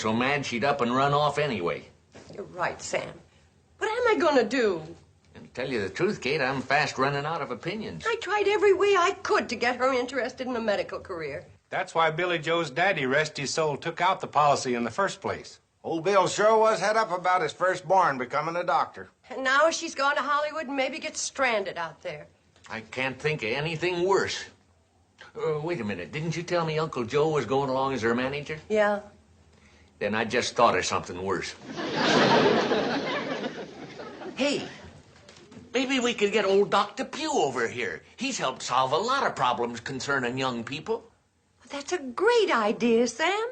so mad she'd up and run off anyway. You're right, Sam. What am I gonna do? And to tell you the truth, Kate, I'm fast running out of opinions. I tried every way I could to get her interested in a medical career. That's why Billie Jo's daddy, rest his soul, took out the policy in the first place. Old Bill sure was head up about his firstborn becoming a doctor. And now she's gone to Hollywood and maybe gets stranded out there. I can't think of anything worse. Wait a minute. Didn't you tell me Uncle Joe was going along as her manager? Yeah. Then I just thought of something worse. Hey, maybe we could get old Dr. Pugh over here. He's helped solve a lot of problems concerning young people. That's a great idea, Sam.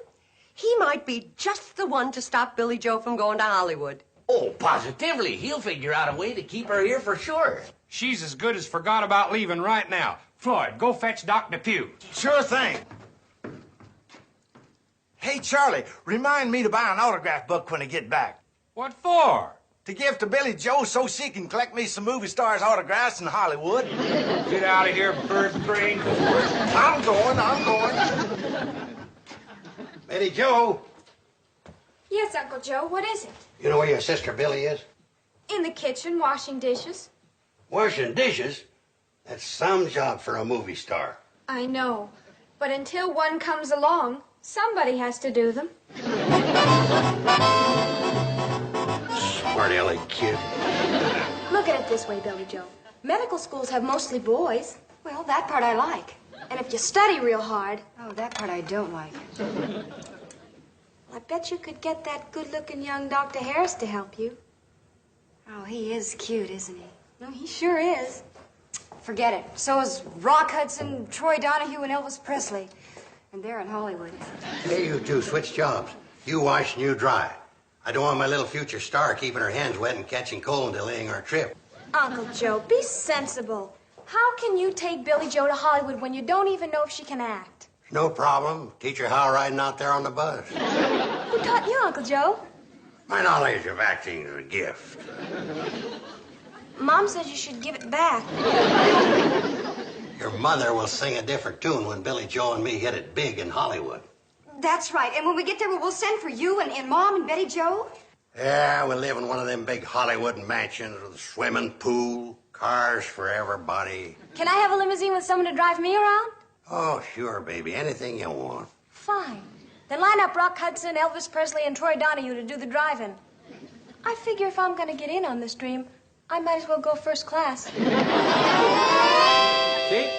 He might be just the one to stop Billie Jo from going to Hollywood. Oh, positively. He'll figure out a way to keep her here for sure. She's as good as forgot about leaving right now. Floyd, go fetch Dr. Pugh. Sure thing. Hey, Charlie, remind me to buy an autograph book when I get back. What for? To give to Billie Jo so she can collect me some movie stars' autographs in Hollywood. Get out of here, bird brain. I'm going. Billie Jo. Yes, Uncle Joe, what is it? You know where your sister Billie is? In the kitchen, washing dishes. Washing dishes? That's some job for a movie star. I know, but until one comes along, somebody has to do them. Smart aleck kid. Look at it this way, Billie Jo. Medical schools have mostly boys. Well, that part I like. And if you study real hard... Oh, that part I don't like. I bet you could get that good-looking young Dr. Harris to help you. Oh, he is cute, isn't he? No, he sure is. Forget it. So is Rock Hudson, Troy Donahue, and Elvis Presley. And they're in Hollywood. Hey, you two, switch jobs. You wash and you dry. I don't want my little future star keeping her hands wet and catching cold and delaying our trip. Uncle Joe, be sensible. How can you take Billie Jo to Hollywood when you don't even know if she can act? No problem. Teach her how riding out there on the bus. Who taught you, Uncle Joe? My knowledge of acting is a gift. Mom says you should give it back. Your mother will sing a different tune when Billie Jo and me hit it big in Hollywood. That's right. And when we get there, we'll send for you and Mom and Betty Jo. Yeah, we'll live in one of them big Hollywood mansions with a swimming pool, cars for everybody. Can I have a limousine with someone to drive me around? Oh, sure, baby. Anything you want. Fine. Then line up Rock Hudson, Elvis Presley, and Troy Donahue to do the driving. I figure if I'm going to get in on this dream, I might as well go first class. Kate,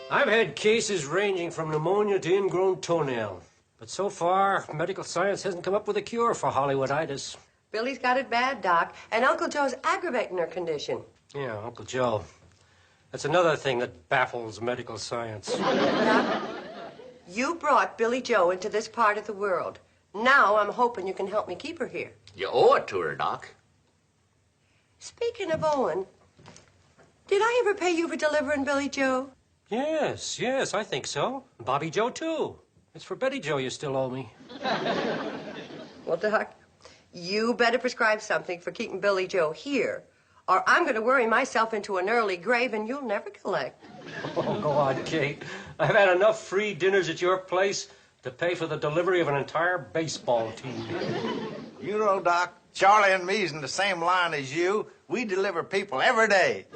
I've had cases ranging from pneumonia to ingrown toenail. But so far, medical science hasn't come up with a cure for Hollywooditis. Billie's got it bad, Doc, and Uncle Joe's aggravating her condition. Yeah, Uncle Joe. That's another thing that baffles medical science. Doc, you brought Billie Jo into this part of the world. Now I'm hoping you can help me keep her here. You owe it to her, Doc. Speaking of Owen, did I ever pay you for delivering Billie Jo? Yes, I think so. Bobby Joe, too. It's for Betty Jo you still owe me. Well, Doc, you better prescribe something for keeping Billie Jo here, or I'm going to worry myself into an early grave and you'll never collect. Oh, go on, Kate. I've had enough free dinners at your place to pay for the delivery of an entire baseball team. You know, Doc, Charlie and me's in the same line as you. We deliver people every day.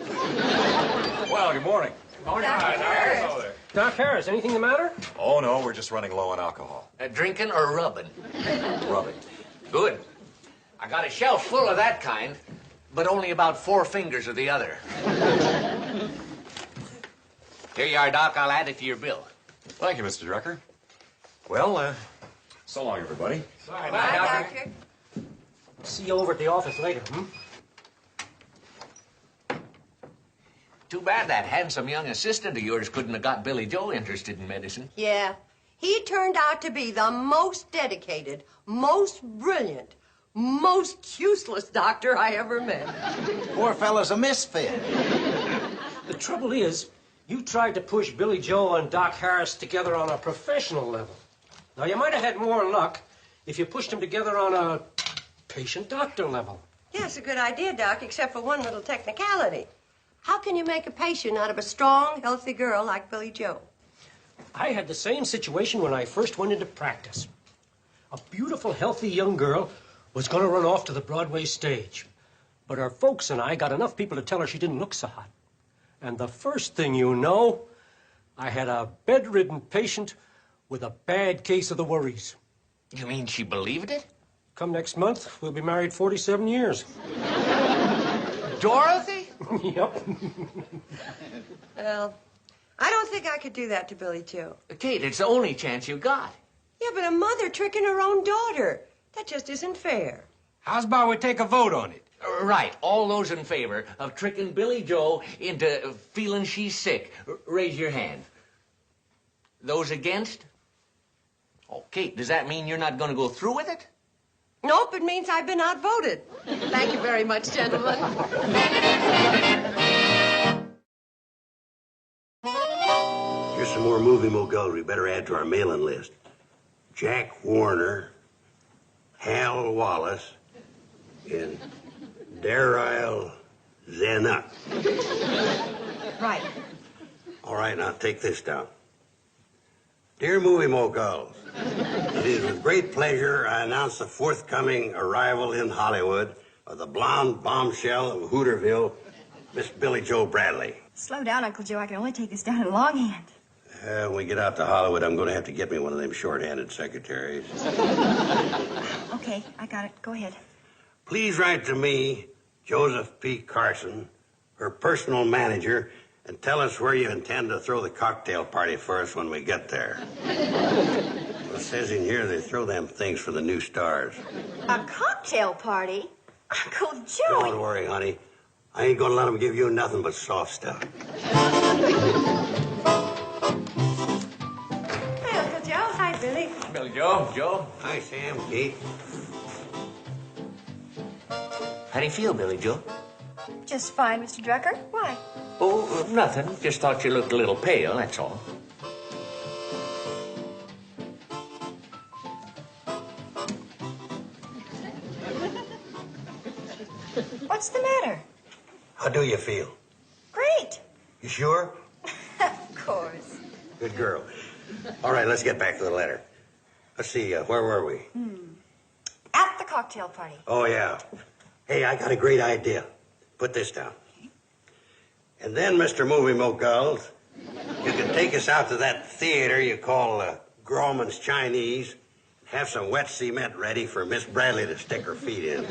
Well, good morning. Morning, Doc Harris. Doc Harris, anything the matter? Oh, no, we're just running low on alcohol. Drinking or rubbing? Rubbing. Good. I got a shelf full of that kind, but only about 4 fingers of the other. Here you are, Doc. I'll add it to your bill. Thank you, Mr. Drucker. Well, so long, everybody. Bye, Doctor. See you over at the office later, Too bad that handsome young assistant of yours couldn't have got Billie Jo interested in medicine. Yeah, he turned out to be the most dedicated, most brilliant, most useless doctor I ever met. Poor fellow's a misfit. The trouble is, you tried to push Billie Jo and Doc Harris together on a professional level. Now, you might have had more luck if you pushed them together on a patient-doctor level. Yeah, it's a good idea, Doc, except for one little technicality. How can you make a patient out of a strong, healthy girl like Billie Jo? I had the same situation when I first went into practice. A beautiful, healthy young girl was going to run off to the Broadway stage. But her folks and I got enough people to tell her she didn't look so hot. And the first thing you know, I had a bedridden patient with a bad case of the worries. You mean she believed it? Come next month, we'll be married 47 years. Dorothy? Yep. Well, I don't think I could do that to Billie Jo. Kate, it's the only chance you got. Yeah, but a mother tricking her own daughter. That just isn't fair. How's about we take a vote on it? Right. All those in favor of tricking Billie Jo into feeling she's sick, raise your hand. Those against? Oh, Kate, does that mean you're not going to go through with it? Nope, it means I've been outvoted. Thank you very much, gentlemen. Here's some more movie moguls we better add to our mailing list. Jack Warner, Hal Wallace, and Daryl Zanuck. Right. All right, now take this down. Dear movie moguls, it is with great pleasure I announce the forthcoming arrival in Hollywood of the blonde bombshell of Hooterville, Miss Billie Jo Bradley. Slow down, Uncle Joe. I can only take this down in longhand. When we get out to Hollywood, I'm going to have to get me one of them short-handed secretaries. Okay, I got it. Go ahead. Please write to me, Joseph P. Carson, her personal manager, and tell us where you intend to throw the cocktail party for us when we get there. Well, it says in here they throw them things for the new stars. A cocktail party? Uncle Joe! Don't worry, honey. I ain't gonna let them give you nothing but soft stuff. Hi, Uncle Joe. Hi, Billy. Billie Jo, Joe. Hi, Sam, Kate. How do you feel, Billie Jo? Just fine, Mr. Drucker. Why? Oh, nothing. Just thought you looked a little pale, that's all. What's the matter? How do you feel? Great. You sure? Of course. Good girl. All right, let's get back to the letter. Let's see, where were we? At the cocktail party. Oh, yeah. Hey, I got a great idea. Put this down. And then, Mr. Movie Moguls, you can take us out to that theater you call Grauman's Chinese. Have some wet cement ready for Miss Bradley to stick her feet in.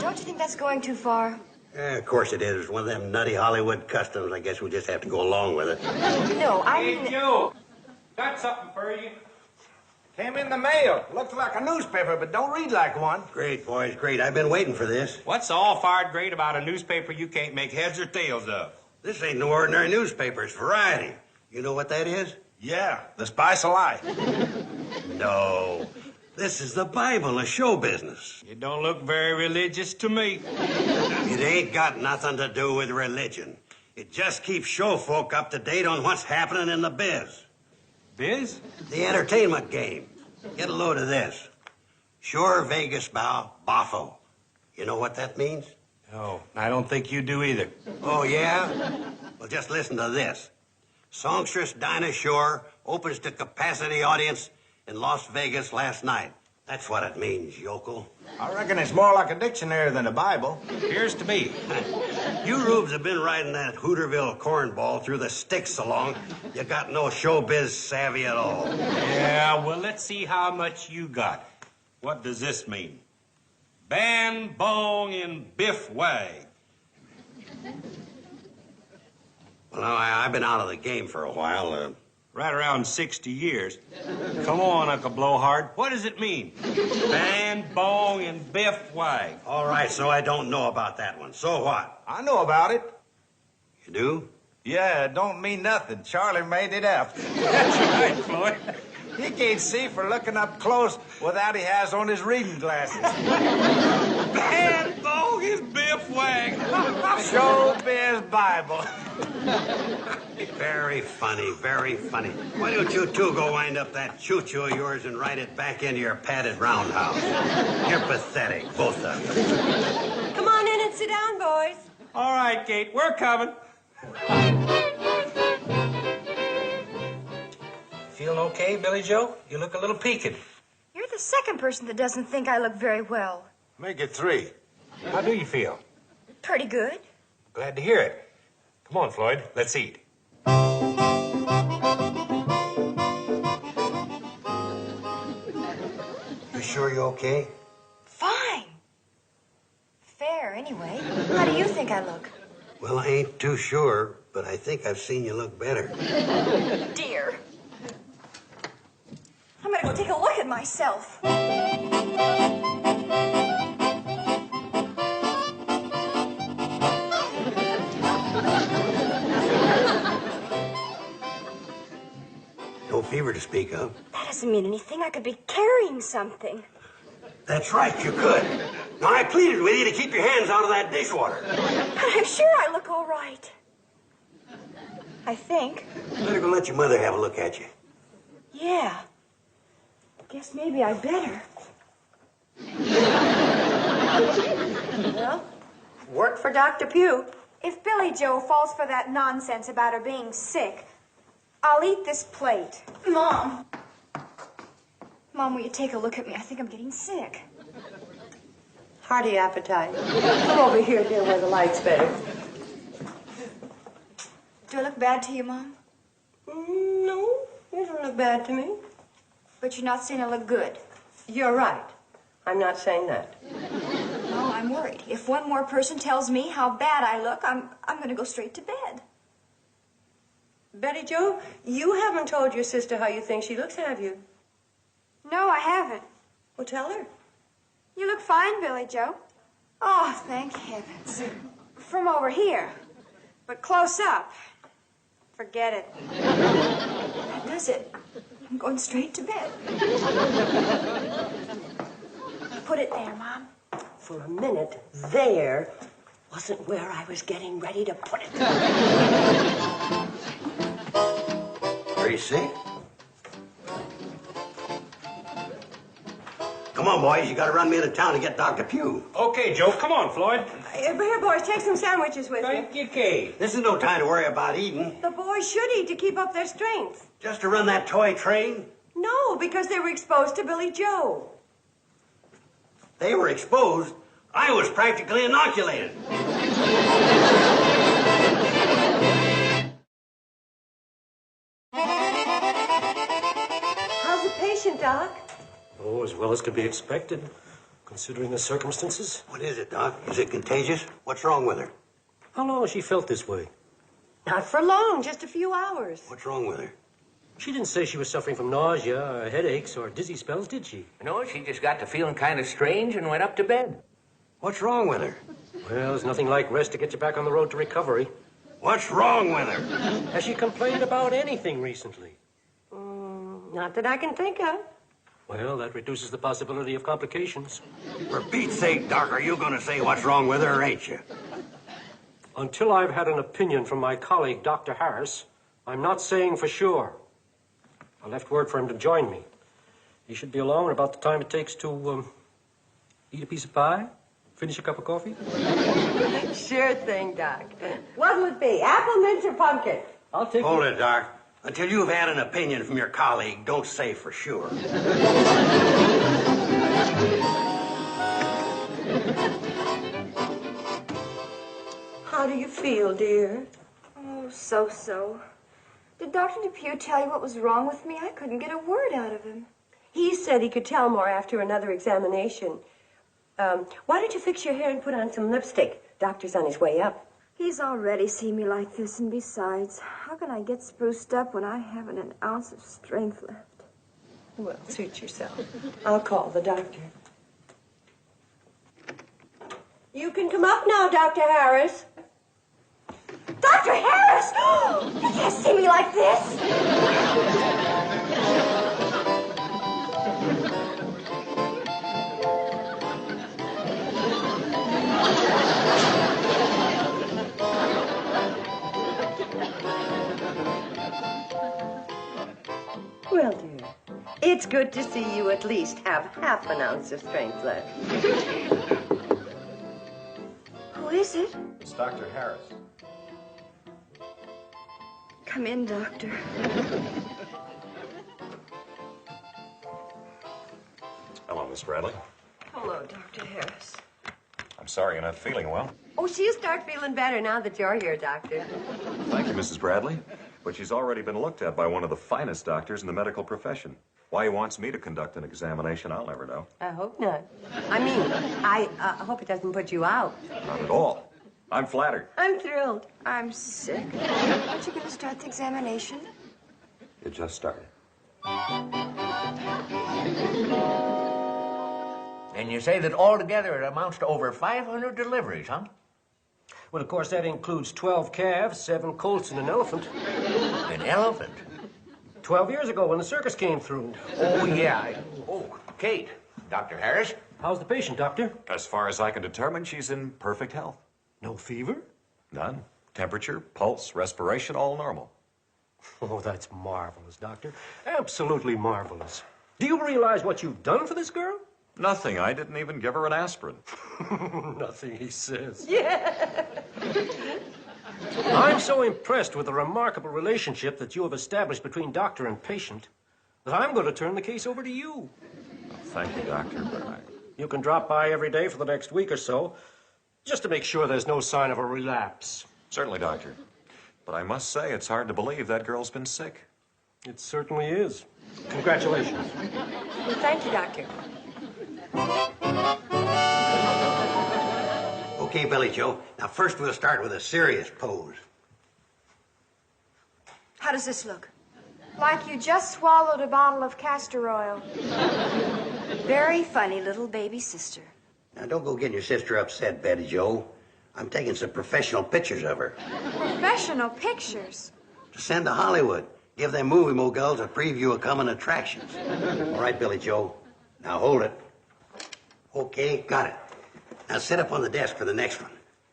Don't you think that's going too far? Of course it is. It's one of them nutty Hollywood customs. I guess we just have to go along with it. No, I Hey, mean... Joe, got something for you. Came in the mail. Looks like a newspaper, but don't read like one. Great, boys, great. I've been waiting for this. What's all fired great about a newspaper you can't make heads or tails of? This ain't no ordinary newspaper. It's variety. You know what that is? Yeah, the spice of life. No. This is the Bible of show business. It don't look very religious to me. It ain't got nothing to do with religion. It just keeps show folk up to date on what's happening in the biz. Biz? The entertainment game. Get a load of this. Sure Vegas bow, boffo. You know what that means? Oh, I don't think you do either. Oh, yeah? Well, just listen to this. Songstress Dinah Shore opens to capacity audience in Las Vegas last night. That's what it means, yokel. I reckon it's more like a dictionary than a Bible. Appears to be. You rubes have been riding that Hooterville cornball through the sticks so long, you got no showbiz savvy at all. Yeah, well, let's see how much you got. What does this mean? Ban, bong, and biff wag. Well, now, I've been out of the game for a while. Right around 60 years. Come on, Uncle Blowhard. What does it mean? Ban, bong, and biff wag. All right, so I don't know about that one. So what? I know about it. You do? Yeah, it don't mean nothing. Charlie made it up. That's right, Floyd. He can't see for looking up close without he has on his reading glasses. Ban, bong, and biff wag. Showbiz Bible. Very funny, very funny. Why don't you two go wind up that choo-choo of yours and ride it back into your padded roundhouse? You're pathetic, both of you. Come on in and sit down, boys. All right, Kate, we're coming. Feeling okay, Billie Jo? You look a little peaked. You're the second person that doesn't think I look very well. Make it 3. How do you feel? Pretty good. Glad to hear it. Come on, Floyd. Let's eat. You sure you're okay? Fine. Fair, anyway. How do you think I look? Well, I ain't too sure, but I think I've seen you look better. Dear. I'm gonna go take a look at myself. No fever to speak of. That doesn't mean anything. I could be carrying something. That's right, you could. Now, I pleaded with you to keep your hands out of that dishwater. But I'm sure I look all right. I think. Better go let your mother have a look at you. Yeah. Guess maybe I better. Well, work for Dr. Pugh. If Billie Jo falls for that nonsense about her being sick, I'll eat this plate. Mom. Mom, will you take a look at me? I think I'm getting sick. Hearty appetite. Come over here, dear, where the light's better. Do I look bad to you, Mom? No, you don't look bad to me. But you're not saying I look good. You're right. I'm not saying that. No, I'm worried. If one more person tells me how bad I look, I'm going to go straight to bed. Betty Jo, you haven't told your sister how you think she looks, have you? No, I haven't. Well, tell her. You look fine, Billie Jo. Oh, thank heavens. From over here. But close up. Forget it. That does it. I'm going straight to bed. Put it there, Mom. For a minute, there wasn't where I was getting ready to put it. Are you sick? Come on, boys. You gotta run me into town to get Dr. Pugh. Okay, Joe. Come on, Floyd. Here, boys, take some sandwiches with you. Thank you, Kay. This is no time to worry about eating. The boys should eat to keep up their strength. Just to run that toy train? No, because they were exposed to Billie Jo. They were exposed. I was practically inoculated. How's the patient, Doc? Oh, as well as could be expected, considering the circumstances. What is it, Doc? Is it contagious? What's wrong with her? How long has she felt this way? Not for long, just a few hours. What's wrong with her? She didn't say she was suffering from nausea, or headaches, or dizzy spells, did she? No, she just got to feeling kind of strange and went up to bed. What's wrong with her? Well, there's nothing like rest to get you back on the road to recovery. What's wrong with her? Has she complained about anything recently? Not that I can think of. Well, that reduces the possibility of complications. For Pete's sake, Doc, are you going to say what's wrong with her, or ain't you? Until I've had an opinion from my colleague, Dr. Harris, I'm not saying for sure. I left word for him to join me. He should be along at about the time it takes to eat a piece of pie, finish a cup of coffee. Sure thing, Doc. What'll it be, apple, mint, or pumpkin? I'll take Hold it, Doc. Until you've had an opinion from your colleague, don't say for sure. How do you feel, dear? Oh, so-so. Did Dr. Depew tell you what was wrong with me? I couldn't get a word out of him. He said he could tell more after another examination. Why don't you fix your hair and put on some lipstick? Doctor's on his way up. He's already seen me like this, and besides, how can I get spruced up when I haven't an ounce of strength left? Well, suit yourself. I'll call the doctor. You can come up now, Dr. Harris. Dr. Harris! You can't see me like this! Well, dear, it's good to see you at least have half an ounce of strength left. Who is it? It's Dr. Harris. Come in, Doctor. Miss Bradley. Hello, Dr. Harris. I'm sorry you're not feeling well. Oh, she'll start feeling better now that you're here, Doctor. Thank you, Mrs. Bradley. But she's already been looked at by one of the finest doctors in the medical profession. Why he wants me to conduct an examination, I'll never know. I hope not. I mean, I hope it doesn't put you out. Not at all. I'm flattered. I'm thrilled. I'm sick. Aren't you going to start the examination? It just started. And you say that altogether it amounts to over 500 deliveries, huh? Well, of course, that includes 12 calves, 7 colts, and an elephant. An elephant? 12 years ago when the circus came through. Oh, yeah. Oh, Kate. Dr. Harris? How's the patient, Doctor? As far as I can determine, she's in perfect health. No fever? None. Temperature, pulse, respiration, all normal. Oh, that's marvelous, Doctor. Absolutely marvelous. Do you realize what you've done for this girl? Nothing. I didn't even give her an aspirin. Nothing, he says. Yeah. I'm so impressed with the remarkable relationship that you have established between doctor and patient that I'm going to turn the case over to you. Thank you, Doctor, but You can drop by every day for the next week or so, just to make sure there's no sign of a relapse. Certainly, Doctor. But I must say, it's hard to believe that girl's been sick. It certainly is. Congratulations. Well, thank you, Doctor. Okay, Billie Jo. Now, first we'll start with a serious pose. How does this look? Like you just swallowed a bottle of castor oil. Very funny little baby sister. Now, don't go getting your sister upset, Betty Jo. I'm taking some professional pictures of her Professional pictures. to send to Hollywood. Give them movie moguls a preview of coming attractions. All right, Billie Jo. Now, hold it. Okay, got it. Now, sit up on the desk for the next one.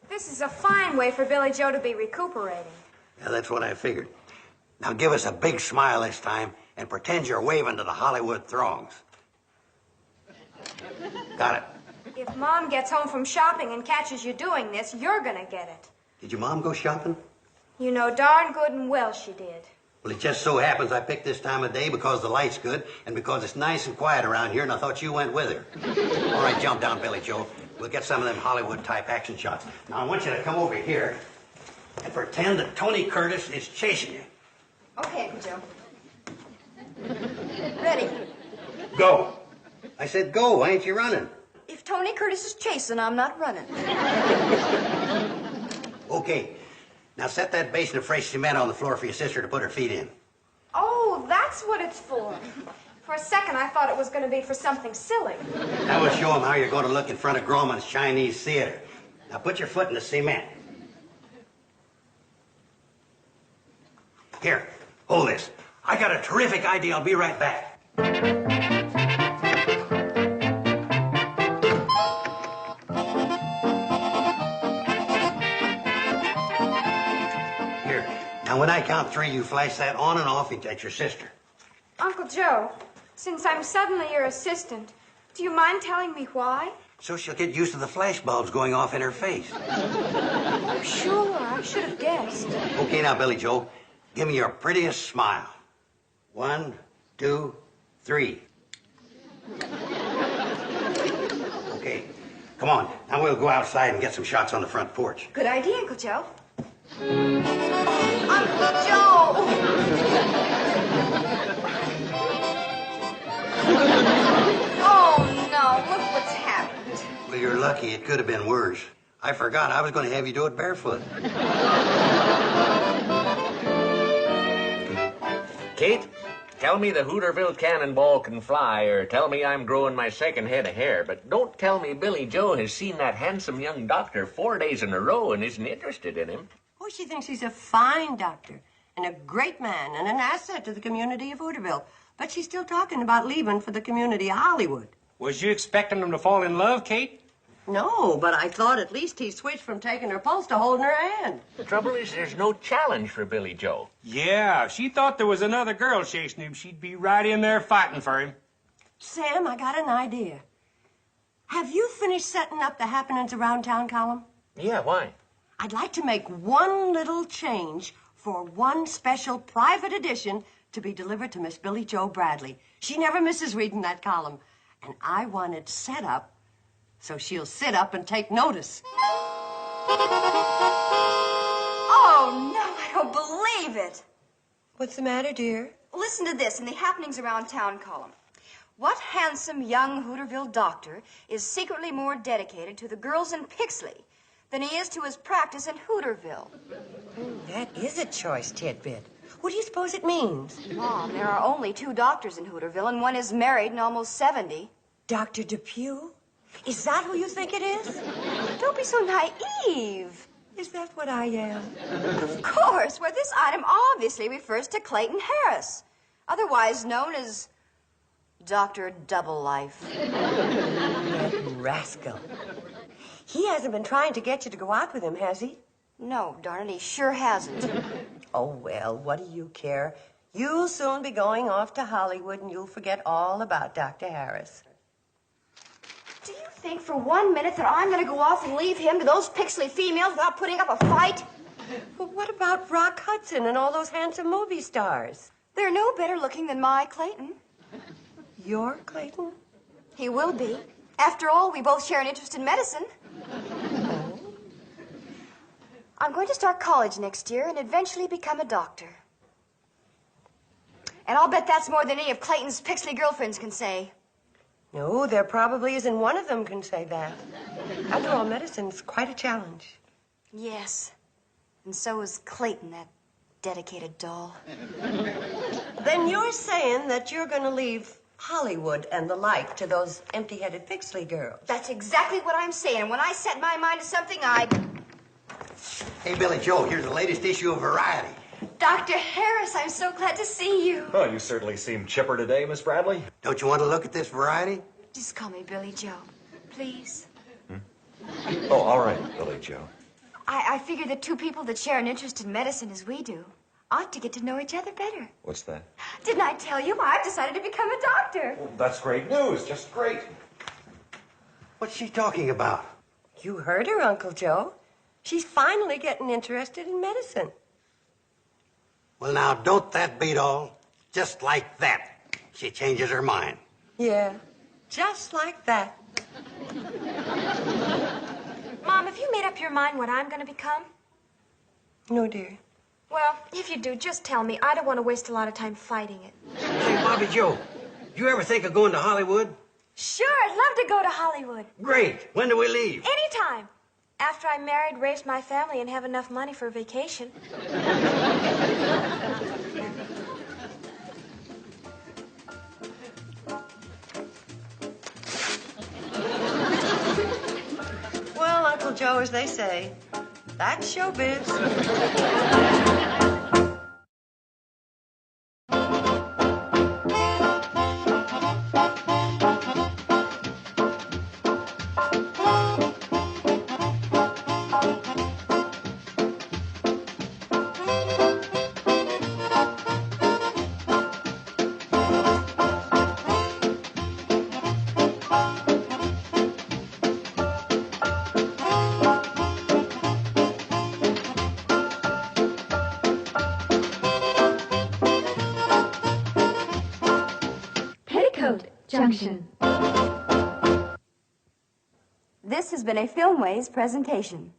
This is a fine way for Billie Jo to be recuperating. Yeah, that's what I figured. Now, give us a big smile this time and pretend you're waving to the Hollywood throngs. Got it. If Mom gets home from shopping and catches you doing this, you're gonna get it. Did your mom go shopping? You know darn good and well she did. Well, it just so happens I picked this time of day because the light's good and because it's nice and quiet around here, and I thought you went with her. All right, jump down, Billie Jo. We'll get some of them Hollywood-type action shots. Now, I want you to come over here and pretend that Tony Curtis is chasing you. Okay, Uncle Joe. Ready. Go. I said go. Why ain't you running? If Tony Curtis is chasing, I'm not running. Okay. Now, set that basin of fresh cement on the floor for your sister to put her feet in. Oh, that's what it's for. For a second, I thought it was gonna be for something silly. That will show them how you're going to look in front of Grauman's Chinese Theater. Now, put your foot in the cement. Here, hold this. I got a terrific idea. I'll be right back. Here. Now, when I count 3, you flash that on and off at your sister. Uncle Joe, since I'm suddenly your assistant, do you mind telling me why? So she'll get used to the flash bulbs going off in her face. Oh, sure, I should have guessed. Okay, now, Billie Jo, give me your prettiest smile. 1, 2, 3. Okay, come on. Now we'll go outside and get some shots on the front porch. Good idea, Uncle Joe. Uncle Joe! Oh, no, look what's happened. Well, you're lucky. It could have been worse. I forgot I was going to have you do it barefoot. Kate, tell me the Hooterville cannonball can fly, or tell me I'm growing my second head of hair, but don't tell me Billie Jo has seen that handsome young doctor 4 days in a row and isn't interested in him. Oh, she thinks he's a fine doctor and a great man and an asset to the community of Hooterville. But she's still talking about leaving for the community of Hollywood. Was you expecting them to fall in love, Kate? No, but I thought at least he switched from taking her pulse to holding her hand. The trouble is there's no challenge for Billie Jo. Yeah, if she thought there was another girl chasing him, she'd be right in there fighting for him. Sam, I got an idea. Have you finished setting up the happenings around town column? Yeah, why? I'd like to make one little change for one special private edition to be delivered to Miss Billie Jo Bradley. She never misses reading that column. And I want it set up so she'll sit up and take notice. Oh, no, I don't believe it. What's the matter, dear? Listen to this in the Happenings Around Town column. What handsome young Hooterville doctor is secretly more dedicated to the girls in Pixley than he is to his practice in Hooterville? That is a choice tidbit. What do you suppose it means? Mom, there are only 2 doctors in Hooterville, and one is married and almost 70. Dr. Depew? Is that who you think it is? Don't be so naive. Is that what I am? Of course. Well, this item obviously refers to Clayton Harris, otherwise known as Dr. Double Life. That rascal. He hasn't been trying to get you to go out with him, has he? No, darn it, he sure hasn't. Oh, well, what do you care? You'll soon be going off to Hollywood, and you'll forget all about Dr. Harris. Do you think for 1 minute that I'm going to go off and leave him to those Pixley females without putting up a fight? Well, what about Rock Hudson and all those handsome movie stars? They're no better looking than my Clayton. Your Clayton? He will be. After all, we both share an interest in medicine. I'm going to start college next year and eventually become a doctor. And I'll bet that's more than any of Clayton's Pixley girlfriends can say. No, there probably isn't one of them can say that. After all, medicine's quite a challenge. Yes. And so is Clayton, that dedicated doll. Then you're saying that you're going to leave Hollywood and the like to those empty-headed Pixley girls. That's exactly what I'm saying. When I set my mind to something, I... Hey, Billie Jo, here's the latest issue of Variety. Dr. Harris, I'm so glad to see you. Oh, you certainly seem chipper today, Miss Bradley. Don't you want to look at this Variety? Just call me Billie Jo, please. Oh, all right, Billie Jo. I figure that 2 people that share an interest in medicine as we do ought to get to know each other better. What's that? Didn't I tell you? I've decided to become a doctor. Well, that's great news, just great. What's she talking about? You heard her, Uncle Joe. She's finally getting interested in medicine. Well, now, don't that beat all? Just like that, she changes her mind. Yeah, just like that. Mom, have you made up your mind what I'm going to become? No, dear. Well, if you do, just tell me. I don't want to waste a lot of time fighting it. Hey, Bobby Joe, you ever think of going to Hollywood? Sure, I'd love to go to Hollywood. Great. When do we leave? Anytime. After I'm married, raise my family, and have enough money for a vacation. Well, Uncle Joe, as they say, that's showbiz. Petticoat, Junction. This has been a Filmways presentation.